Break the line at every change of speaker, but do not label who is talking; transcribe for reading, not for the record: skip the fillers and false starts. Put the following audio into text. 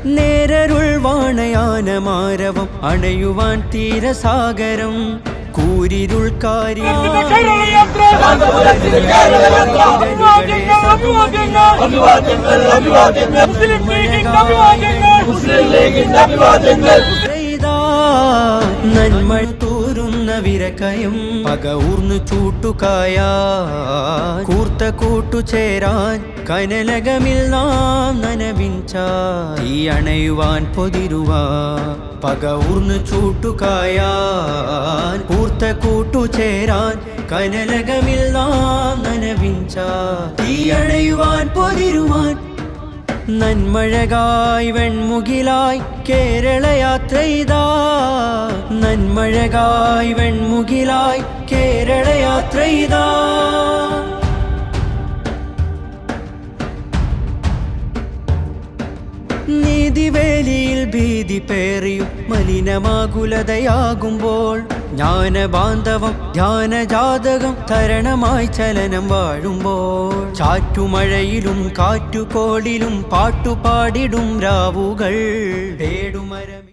നേരരുൾ വാണയാനമാരവം അണയുവാൻ തീരസാഗരം കൂരിരുൾ നന്മ തൂരുന്ന വിരക്കയും പക ഊർന്നു ചൂട്ടുകായ കൂർത്ത കൂട്ടുചേരാൻ കനലകമിൽ നാം നനവിഞ്ച ഈ അണയുവാൻ പൊതിരുവാ പക ഊർന്നു ചൂട്ടുകായാൻ കൂർത്ത കൂട്ടുചേരാൻ കനലകമിൽ നാം നനവിഞ്ച ഈ അണയുവാൻ പൊതിരുവാൻ നന്മഴകായി വെൺമുകിലായി കേരളയാത്രയിതാ നന്മഴകായി വെൺമുകിലായി കേരളയാത്രയിതാ നീതിവേലിയിൽ ഭീതി പേറിയും മലിനമാകുലതയാകുമ്പോൾ ജ്ഞാനബാന്ധവം ധ്യാനജാതകം തരണമായി ചലനം വാഴുമ്പോൾ ചാറ്റുമഴയിലും കാറ്റുകോളിലും പാട്ടുപാടിടും രാവുകൾ പേടുമരം